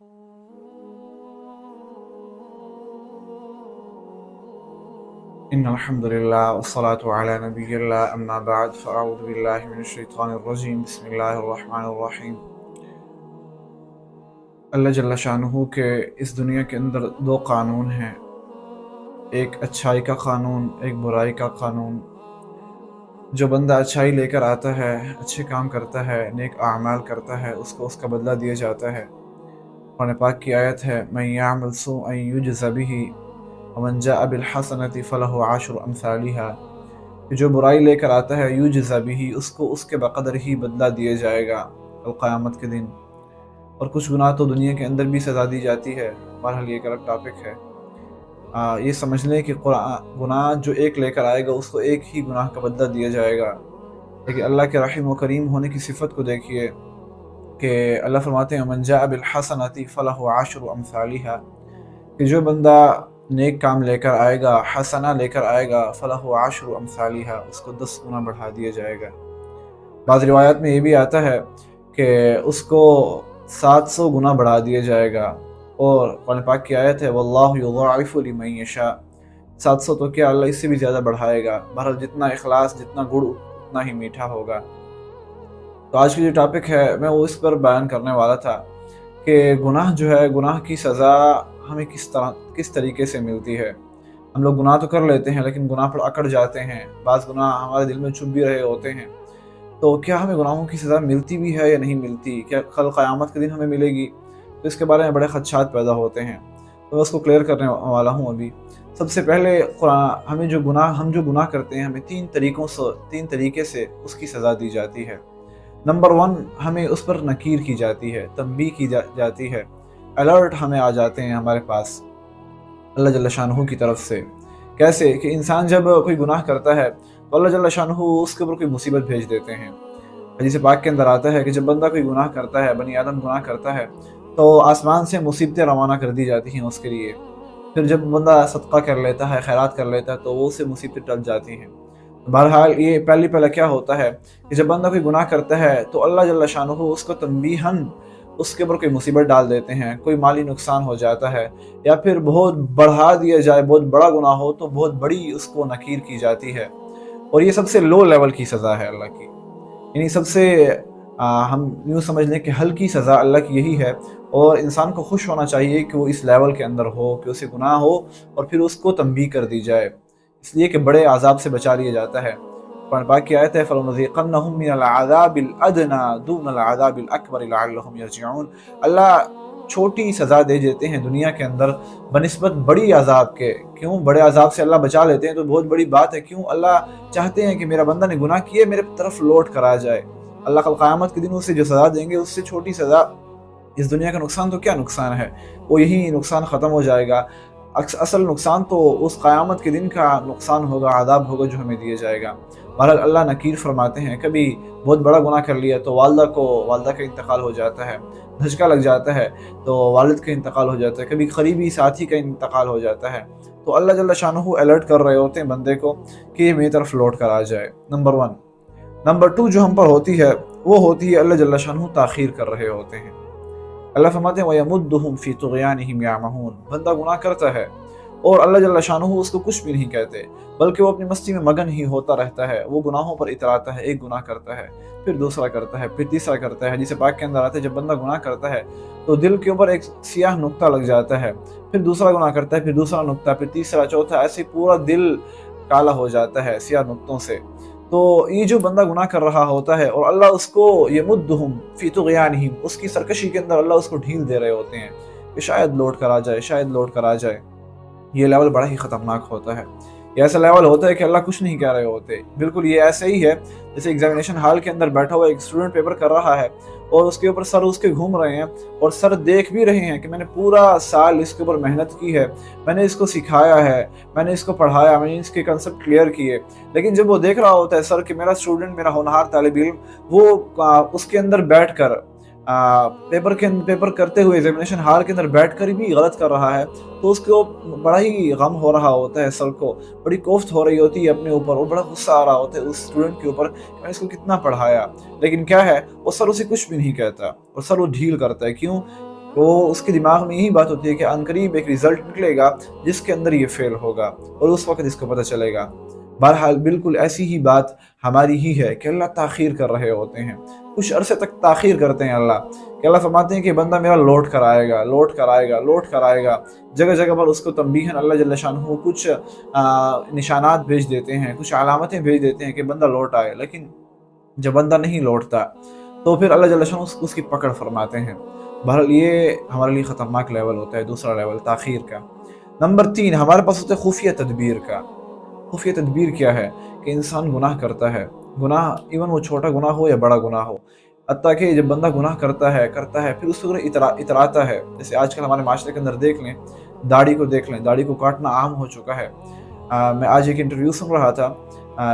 إن الحمد لله والصلاة على نبي الله أما بعد فأعوذ بالله من الشيطان الرجيم بسم الله الرحمن الرحیم۔ اللہ جل شانہ کے اس دنیا کے اندر دو قانون ہیں، ایک اچھائی کا قانون، ایک برائی کا قانون۔ جو بندہ اچھائی لے کر آتا ہے، اچھے کام کرتا ہے، نیک اعمال کرتا ہے، اس کو اس کا بدلہ دیا جاتا ہے۔ قرآن پاک کی آیت ہے من یعمل سوءا یجز بہ ومن جاء بالحسنة فلہ عشر امثالها، کہ جو برائی لے کر آتا ہے یجز بہ، اس کو اس کے بقدر ہی بدلہ دیا جائے گا القیامت کے دن۔ اور کچھ گناہ تو دنیا کے اندر بھی سزا دی جاتی ہے، بہرحال یہ ایک الگ ٹاپک ہے۔ یہ سمجھ لیں کہ گناہ جو ایک لے کر آئے گا اس کو ایک ہی گناہ کا بدلہ دیا جائے گا، لیکن اللہ کے رحیم و کریم ہونے کی صفت کو دیکھیے کہ اللہ فرماتے ہیں من جاء بالحسنة فلہ عشر امثالها، کہ جو بندہ نیک کام لے کر آئے گا، حسنہ لے کر آئے گا، فلہ عشر امثالها، اس کو 10 گنا بڑھا دیا جائے گا۔ بعض روایات میں یہ بھی آتا ہے کہ اس کو 700 گنا بڑھا دیا جائے گا، اور قرآن پاک کی آیت ہے واللہ یضاعف لمن یشاء، 700 تو کیا اللہ اس سے بھی زیادہ بڑھائے گا۔ بہرحال جتنا اخلاص، جتنا گڑ اتنا ہی میٹھا ہوگا۔ تو آج کی جو ٹاپک ہے میں وہ اس پر بیان کرنے والا تھا کہ گناہ جو ہے، گناہ کی سزا ہمیں کس طریقے سے ملتی ہے۔ ہم لوگ گناہ تو کر لیتے ہیں لیکن گناہ پر اکڑ جاتے ہیں، بعض گناہ ہمارے دل میں چھپ بھی رہے ہوتے ہیں۔ تو کیا ہمیں گناہوں کی سزا ملتی بھی ہے یا نہیں ملتی؟ کیا کل قیامت کے دن ہمیں ملے گی؟ تو اس کے بارے میں بڑے خدشات پیدا ہوتے ہیں، تو میں اس کو کلیئر کرنے والا ہوں ابھی۔ سب سے پہلے ہم جو گناہ کرتے ہیں، ہمیں تین طریقے سے اس کی سزا دی جاتی ہے۔ نمبر 1، ہمیں اس پر نکیر کی جاتی ہے، تنبیہ کی جاتی ہے، الرٹ ہمیں آ جاتے ہیں ہمارے پاس اللہ جل شانہ کی طرف سے۔ کیسے کہ انسان جب کوئی گناہ کرتا ہے تو اللہ جل شانہ اس کے اوپر کوئی مصیبت بھیج دیتے ہیں۔ حدیث پاک کے اندر آتا ہے کہ جب بندہ کوئی گناہ کرتا ہے، بنی آدم گناہ کرتا ہے، تو آسمان سے مصیبتیں روانہ کر دی جاتی ہیں اس کے لیے۔ پھر جب بندہ صدقہ کر لیتا ہے، خیرات کر لیتا ہے، تو وہ سے مصیبتیں ٹل جاتی ہیں۔ بہرحال یہ پہلا کیا ہوتا ہے کہ جب بندہ کوئی گناہ کرتا ہے تو اللہ جل شانہ اس کو تنبیہاً اس کے اوپر کوئی مصیبت ڈال دیتے ہیں، کوئی مالی نقصان ہو جاتا ہے، یا پھر بہت بڑھا دیا جائے، بہت بڑا گناہ ہو تو بہت بڑی اس کو نکیر کی جاتی ہے۔ اور یہ سب سے لو لیول کی سزا ہے اللہ کی، یعنی سب سے ہم یوں سمجھ لیں کہ ہلکی سزا اللہ کی یہی ہے، اور انسان کو خوش ہونا چاہیے کہ وہ اس لیول کے اندر ہو، کہ اسے گناہ ہو اور پھر اس کو تنبیہ کر دی جائے، اس لیے کہ بڑے عذاب سے بچا لیا جاتا ہے۔ قرآن پاک کی آیت ہے فَلَنُذِيقَنَّهُم مِّنَ الْعَذَابِ الْأَدْنَىٰ دُونَ الْعَذَابِ الْأَكْبَرِ لَعَلَّهُمْ يَرْجِعُونَ، اللہ چھوٹی سزا دے دیتے ہیں دنیا کے اندر بنسبت بڑی عذاب کے۔ کیوں بڑے عذاب سے اللہ بچا لیتے ہیں تو بہت بڑی بات ہے، کیوں اللہ چاہتے ہیں کہ میرا بندہ نے گناہ کیے، میرے طرف لوٹ کر آ جائے۔ اللہ کل قیامت کے دن اسے جو سزا دیں گے اس سے چھوٹی سزا، اس دنیا کا نقصان تو کیا نقصان ہے، وہ یہی نقصان ختم ہو جائے گا۔ اصل نقصان تو اس قیامت کے دن کا نقصان ہوگا، عذاب ہوگا جو ہمیں دیا جائے گا۔ بہرحال اللہ نکیر فرماتے ہیں، کبھی بہت بڑا گناہ کر لیا تو والدہ کا انتقال ہو جاتا ہے، دھچکا لگ جاتا ہے تو والد کا انتقال ہو جاتا ہے، کبھی قریبی ساتھی کا انتقال ہو جاتا ہے، تو اللہ جل شانہ الرٹ کر رہے ہوتے ہیں بندے کو کہ یہ میری طرف لوٹ کر آ جائے۔ نمبر 1۔ نمبر 2 جو ہم پر ہوتی ہے وہ ہوتی ہے اللہ جل شانہ تاخیر کر رہے ہوتے ہیں۔ اللہ فرماتے ہیں وَيَمُدُّهُمْ فِي طُغْيَانِهِمْ يَعْمَهُونَ، بندہ گناہ کرتا ہے اور اللہ جل شانہ اس کو کچھ بھی نہیں کہتے، بلکہ وہ اپنی مستی میں مگن ہی ہوتا رہتا ہے، وہ گناہوں پر اتراتا ہے، ایک گناہ کرتا ہے، پھر دوسرا کرتا ہے، پھر تیسرا کرتا ہے۔ جسے پاک کے اندر آتا ہے جب بندہ گناہ کرتا ہے تو دل کے اوپر ایک سیاہ نقطہ لگ جاتا ہے، پھر دوسرا گناہ کرتا ہے، پھر دوسرا نقطہ، پھر تیسرا، چوتھا، ایسے پورا دل کالا ہو جاتا ہے سیاہ نقطوں سے۔ تو یہ جو بندہ گناہ کر رہا ہوتا ہے اور اللہ اس کو یمدہم فی طغیانہم، اس کی سرکشی کے اندر اللہ اس کو ڈھیل دے رہے ہوتے ہیں کہ شاید لوٹ کر آ جائے، شاید لوٹ کر آ جائے۔ یہ لیول بڑا ہی خطرناک ہوتا ہے، یہ ایسا لیول ہوتا ہے کہ اللہ کچھ نہیں کہہ رہے ہوتے۔ بالکل یہ ایسے ہی ہے جیسے ایگزامینیشن ہال کے اندر بیٹھا ہوا ایک اسٹوڈنٹ پیپر کر رہا ہے اور اس کے اوپر سر اس کے گھوم رہے ہیں، اور سر دیکھ بھی رہے ہیں کہ میں نے پورا سال اس کے اوپر محنت کی ہے، میں نے اس کو سکھایا ہے، میں نے اس کو پڑھایا، میں نے اس کے کنسپٹ کلیئر کیے، لیکن جب وہ دیکھ رہا ہوتا ہے سر کہ میرا اسٹوڈنٹ، میرا ہونہار طالب علم، وہ اس کے اندر بیٹھ کر پیپر کرتے ہوئے ایگزامینیشن ہال کے اندر بیٹھ کر بھی غلط کر رہا ہے، تو اس کو بڑا ہی غم ہو رہا ہوتا ہے، سر کو بڑی کوفت ہو رہی ہوتی ہے اپنے اوپر، اور بڑا غصہ آ رہا ہوتا ہے اس اسٹوڈنٹ کے اوپر کہ میں نے اس کو کتنا پڑھایا، لیکن کیا ہے وہ سر اسے کچھ بھی نہیں کہتا اور سر وہ ڈھیل کرتا ہے۔ کیوں؟ تو اس کے دماغ میں یہی بات ہوتی ہے کہ عنقریب ایک رزلٹ نکلے گا جس کے اندر یہ فیل ہوگا، اور اس وقت اس کو پتہ چلے گا۔ بہرحال بالکل ایسی ہی بات ہماری ہی ہے کہ اللہ تاخیر کر رہے ہوتے ہیں، کچھ عرصے تک تاخیر کرتے ہیں اللہ، کہ اللہ فرماتے ہیں کہ بندہ میرا لوٹ کر آئے گا، لوٹ کر آئے گا، لوٹ کر آئے گا۔ جگہ جگہ پر اس کو تنبیہاً اللہ جل شانہ کچھ نشانات بھیج دیتے ہیں، کچھ علامتیں بھیج دیتے ہیں کہ بندہ لوٹ آئے، لیکن جب بندہ نہیں لوٹتا تو پھر اللہ جل شانہ اس کی پکڑ فرماتے ہیں۔ بہرحال یہ ہمارے لیے خطرناک لیول ہوتا ہے، دوسرا لیول تاخیر کا۔ نمبر 3 ہمارے پاس ہوتا ہے خفیہ تدبیر کا۔ خفیہ تدبیر کیا ہے؟ کہ انسان گناہ کرتا ہے، گناہ ایون وہ چھوٹا گناہ ہو یا بڑا گناہ ہو، حتیٰ کہ جب بندہ گناہ کرتا ہے پھر اس کو اتراتا ہے۔ جیسے آج کل ہمارے معاشرے کے اندر دیکھ لیں، داڑھی کو دیکھ لیں، داڑھی کو کاٹنا عام ہو چکا ہے۔ میں آج ایک انٹرویو سن رہا تھا،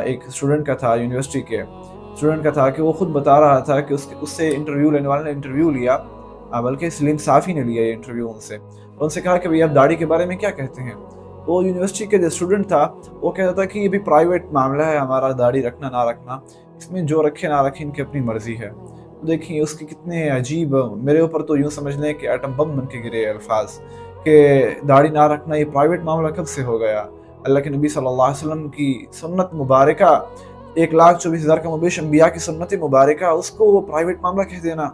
ایک اسٹوڈنٹ کا تھا، یونیورسٹی کے اسٹوڈنٹ کا تھا، کہ وہ خود بتا رہا تھا کہ اس سے انٹرویو لینے والے نے انٹرویو لیا، بلکہ سلیم صافی نے لیا یہ انٹرویو ان سے، اور ان سے کہا کہ بھئی آپ داڑھی کے بارے میں کیا کہتے ہیں؟ وہ یونیورسٹی کے جو اسٹوڈنٹ تھا وہ کہتا تھا کہ یہ بھی پرائیویٹ معاملہ ہے ہمارا، داڑھی رکھنا نہ رکھنا، اس میں جو رکھے نہ رکھے ان کی اپنی مرضی ہے۔ دیکھیں اس کے کتنے عجیب، میرے اوپر تو یوں سمجھ لیں کہ ایٹم بم بن کے گرے الفاظ، کہ داڑھی نہ رکھنا یہ پرائیویٹ معاملہ کب سے ہو گیا؟ اللہ کے نبی صلی اللہ علیہ وسلم کی سنت مبارکہ، 1,24,000 کم و بیش انبیاء کی سنت مبارکہ، اس کو وہ پرائیویٹ معاملہ کہہ دینا،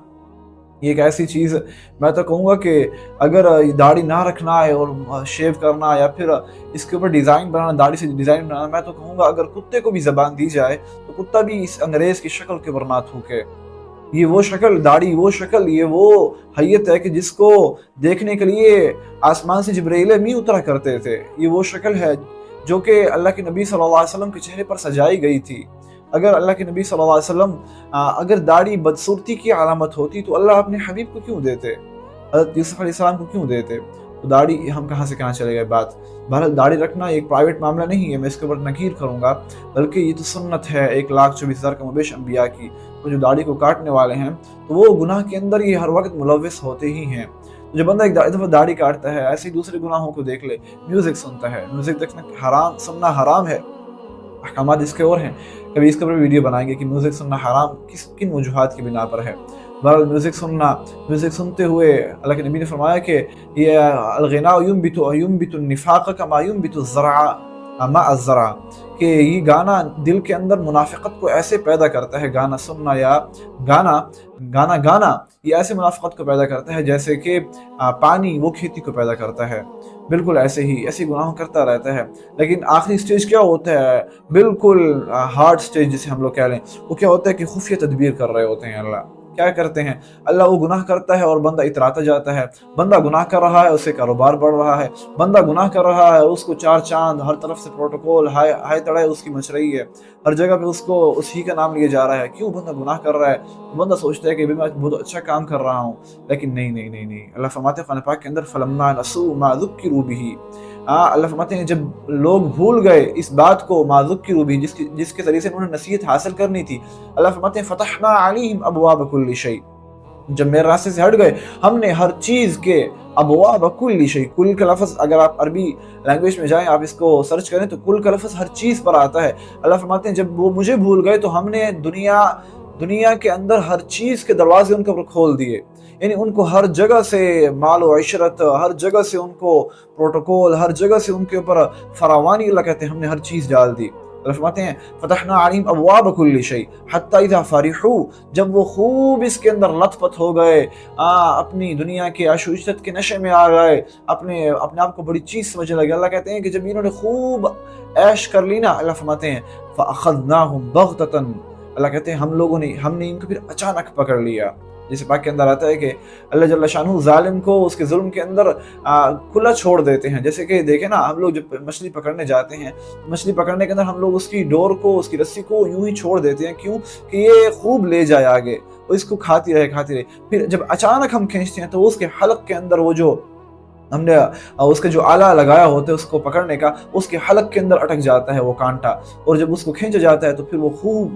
یہ ایک ایسی چیز، میں تو کہوں گا کہ اگر داڑھی نہ رکھنا ہے اور شیو کرنا یا پھر اس کے اوپر ڈیزائن بنانا، داڑھی سے ڈیزائن بنانا، میں تو کہوں گا اگر کتے کو بھی زبان دی جائے تو کتا بھی اس انگریز کی شکل کے اوپر نہ تھوکے۔ یہ وہ شکل، داڑھی وہ شکل، یہ وہ حیت ہے کہ جس کو دیکھنے کے لیے آسمان سے جبرائیل امین اترا کرتے تھے، یہ وہ شکل ہے جو کہ اللہ کے نبی صلی اللہ علیہ وسلم کے چہرے پر سجائی گئی تھی۔ اگر اللہ کے نبی صلی اللہ علیہ وسلم اگر داڑھی بدصورتی کی علامت ہوتی تو اللہ اپنے حبیب کو کیوں دیتے، حضرت یوسف علیہ السلام کو کیوں دیتے؟ تو داڑھی ہم کہاں سے کہاں چلے گئے بات۔ بہرحال داڑھی رکھنا ایک پرائیویٹ معاملہ نہیں ہے، میں اس کے اوپر نکیر کروں گا، بلکہ یہ تو سنت ہے 1,24,000 کم و بیش انبیاء کی۔ تو جو داڑھی کو کاٹنے والے ہیں تو وہ گناہ کے اندر یہ ہر وقت ملوث ہوتے ہی ہیں۔ جو بندہ ایک دفعہ داڑھی کاٹتا ہے، ایسے ہی دوسرے گناہوں کو دیکھ لے، میوزک سنتا ہے، میوزک دیکھنا حرام، سننا حرام ہے، احکامات اس کے اور ہیں، کبھی اس کے اوپر ویڈیو بنائیں گے کہ میوزک سننا حرام کن وجوہات کی بنا پر ہے۔ بہرحال میوزک سنتے ہوئے اللہ کے نبی نے فرمایا کہ یہ الغناء ينبت النفاق كما ينبت الزرع ماء الزرع، کہ یہ گانا دل کے اندر منافقت کو ایسے پیدا کرتا ہے، گانا سننا یا گانا یہ ایسے منافقت کو پیدا کرتا ہے جیسے کہ پانی وہ کھیتی کو پیدا کرتا ہے۔ بالکل ایسے گناہ کرتا رہتا ہے، لیکن آخری سٹیج کیا ہوتا ہے؟ بالکل ہارڈ سٹیج جسے ہم لوگ کہہ لیں، وہ کیا ہوتا ہے کہ خفیہ تدبیر کر رہے ہوتے ہیں۔ اللہ کیا کرتے ہیں؟ اللہ وہ گناہ کرتا ہے اور بندہ اتراتا جاتا ہے، بندہ گناہ کر رہا ہے، اس سے کاروبار بڑھ رہا ہے، بندہ گناہ کر رہا ہے، اس کو 4 چاند، ہر طرف سے پروٹوکول، ہائے تڑائے اس کی مچ رہی ہے، ہر جگہ پہ اس کو اسی کا نام لیا جا رہا ہے۔ کیوں؟ بندہ گناہ کر رہا ہے، بندہ سوچتا ہے کہ میں بہت اچھا کام کر رہا ہوں، لیکن نہیں، اللہ فرماتے ہیں قرآن پاک کے اندر فَلَمَّا نَسُوا مَا ذُكِّرُوا بِهِ، اللہ فرماتے ہیں جب لوگ بھول گئے اس بات کو، ما ذکروا بھی، جس کے ذریعے سے انہوں نے نصیحت حاصل کرنی تھی، اللہ فرماتے ہیں فتحنا علیہم ابواب کل شیء، جب میرے راستے سے ہٹ گئے ہم نے ہر چیز کے ابواب کل شیء، کل کا لفظ اگر آپ عربی لینگویج میں جائیں، آپ اس کو سرچ کریں تو کل کا لفظ ہر چیز پر آتا ہے۔ اللہ فرماتے ہیں جب وہ مجھے بھول گئے تو ہم نے دنیا کے اندر ہر چیز کے دروازے ان کے اوپر کھول دیے، یعنی ان کو ہر جگہ سے مال و عشرت، ہر جگہ سے ان کو پروٹوکول، ہر جگہ سے ان کے اوپر فراوانی، اللہ کہتے ہیں ہم نے ہر چیز ڈال دی۔ اللہ فرماتے ہیں فتحنا علیہم ابواب کل شیء حتی اذا فرحوا، جب وہ خوب اس کے اندر لت پت ہو گئے، اپنی دنیا کے عیش و عشرت کے نشے میں آ گئے، اپنے آپ کو بڑی چیز سمجھنے لگے، اللہ کہتے ہیں کہ جب انہوں نے خوب عیش کر لی نا، اللہ فرماتے ہیں فاخذناہم بغتۃ، اللہ کہتے ہیں ہم نے ان کو پھر اچانک پکڑ لیا۔ جیسے پاک کے اندر آتا ہے کہ اللہ جل شانہ ظالم کو اس کے ظلم کے اندر کھلا چھوڑ دیتے ہیں۔ جیسے کہ دیکھیں نا، ہم لوگ جب مچھلی پکڑنے جاتے ہیں، مچھلی پکڑنے کے اندر ہم لوگ اس کی ڈور کو، اس کی رسی کو یوں ہی چھوڑ دیتے ہیں، کیوں کہ یہ خوب لے جائے آگے، اور اس کو کھاتی رہے۔ پھر جب اچانک ہم کھینچتے ہیں تو اس کے حلق کے اندر وہ جو ہم نے اس کا جو آلہ لگایا ہوتا ہے اس کو پکڑنے کا، اس کے حلق کے اندر اٹک جاتا ہے وہ کانٹا، اور جب اس کو کھینچا جاتا ہے تو پھر وہ خوب